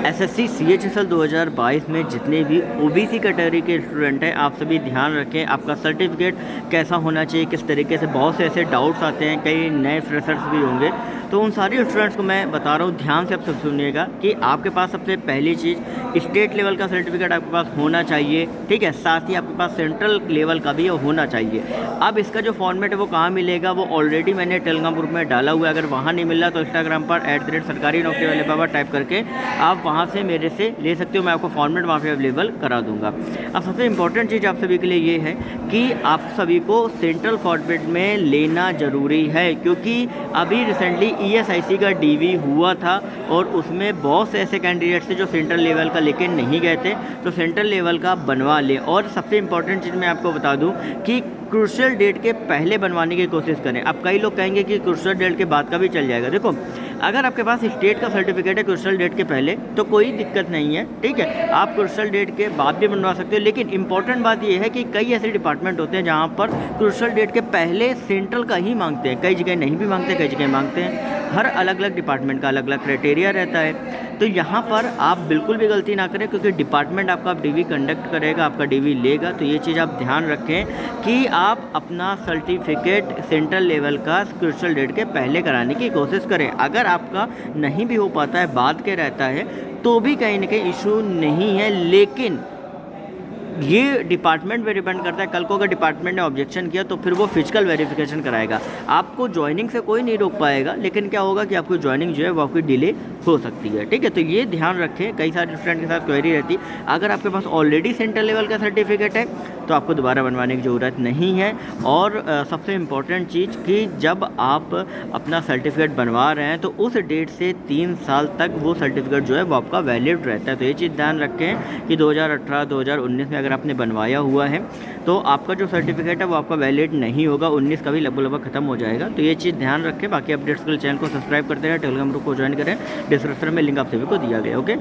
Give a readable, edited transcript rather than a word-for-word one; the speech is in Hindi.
एसएससी सीएचएसएल 2022 में जितने भी ओबीसी कैटेगरी के स्टूडेंट हैं, आप सभी ध्यान रखें। आपका सर्टिफिकेट कैसा होना चाहिए, किस तरीके से, बहुत से ऐसे डाउट्स आते हैं, कई नए फ्रेशर्स भी होंगे, तो उन सारे स्टूडेंट्स को मैं बता रहा हूँ, ध्यान से आप सब सुनिएगा कि आपके पास सबसे पहली चीज़ स्टेट लेवल का सर्टिफिकेट आपके पास होना चाहिए, ठीक है। साथ ही आपके पास सेंट्रल लेवल का भी होना चाहिए। अब इसका जो फॉर्मेट है वो कहाँ मिलेगा, वो ऑलरेडी मैंने टेलीग्राम ग्रुप में डाला हुआ है। अगर वहाँ नहीं मिल रहा तो इंस्टाग्राम पर @सरकारी नौकरी वाले बाबा टाइप करके आप वहाँ से मेरे से ले सकते हो। मैं आपको फॉर्मेट वहाँ पे अवेलेबल करा दूंगा। अब सबसे इम्पोर्टेंट चीज़ आप सभी के लिए ये है कि आप सभी को सेंट्रल फॉर्मेट में लेना ज़रूरी है, क्योंकि अभी रिसेंटली ESIC का DV हुआ था और उसमें बहुत से ऐसे कैंडिडेट्स थे जो सेंट्रल लेवल का लेके नहीं गए थे, तो सेंट्रल लेवल का बनवा ले। और सबसे इम्पोर्टेंट चीज़ मैं आपको बता दूं कि क्रूशियल डेट के पहले बनवाने की कोशिश करें। अब कई लोग कहेंगे कि क्रूशियल डेट के बाद का भी चल जाएगा। देखो, अगर आपके पास स्टेट का सर्टिफिकेट है क्रूशियल डेट के पहले तो कोई दिक्कत नहीं है, ठीक है, आप क्रूशियल डेट के बाद भी बनवा सकते हो। लेकिन इंपॉर्टेंट बात यह है कि कई ऐसे डिपार्टमेंट होते हैं जहाँ पर क्रूशियल डेट के पहले सेंट्रल का ही मांगते हैं, कई जगह नहीं भी मांगते, कई जगह मांगते हैं। हर अलग अलग डिपार्टमेंट का अलग अलग क्राइटेरिया रहता है, तो यहाँ पर आप बिल्कुल भी गलती ना करें, क्योंकि डिपार्टमेंट आपका DV कंडक्ट करेगा, आपका DV लेगा। तो ये चीज़ आप ध्यान रखें कि आप अपना सर्टिफिकेट सेंट्रल लेवल का क्रूशियल डेट के पहले कराने की कोशिश करें। अगर आपका नहीं भी हो पाता है, बाद के रहता है, तो भी कहीं ना कहीं इशू नहीं है। लेकिन ये डिपार्टमेंट पे डिपेंड करता है। कल को अगर डिपार्टमेंट ने ऑब्जेक्शन किया तो फिर वो फिजिकल वेरिफिकेशन कराएगा। आपको ज्वाइनिंग से कोई नहीं रोक पाएगा, लेकिन क्या होगा कि आपकी ज्वाइनिंग जो है वो आपकी डिले हो सकती है, ठीक है। तो ये ध्यान रखें। कई सारे स्टूडेंट के साथ क्वेरी रहती है। अगर आपके पास ऑलरेडी सेंट्रल लेवल का सर्टिफिकेट है तो आपको दोबारा बनवाने की ज़रूरत नहीं है। और सबसे इम्पॉर्टेंट चीज़ कि जब आप अपना सर्टिफिकेट बनवा रहे हैं तो उस डेट से 3 साल तक वो सर्टिफिकेट जो है वो आपका वैलिड रहता है। तो ये चीज़ ध्यान रखें कि 2018-2019 में अगर आपने बनवाया हुआ है तो आपका जो सर्टिफिकेट है वो आपका वैलिड नहीं होगा, 19 का भी लगभग ख़त्म हो जाएगा। तो ये चीज़ ध्यान रखें। बाकी अपडेट्स के लिए चैनल को सब्सक्राइब करते रहें, टेलीग्राम ग्रुप को ज्वाइन करें। डिस्क्रिप्शन में लिंक आप सभी को दिया गया। ओके।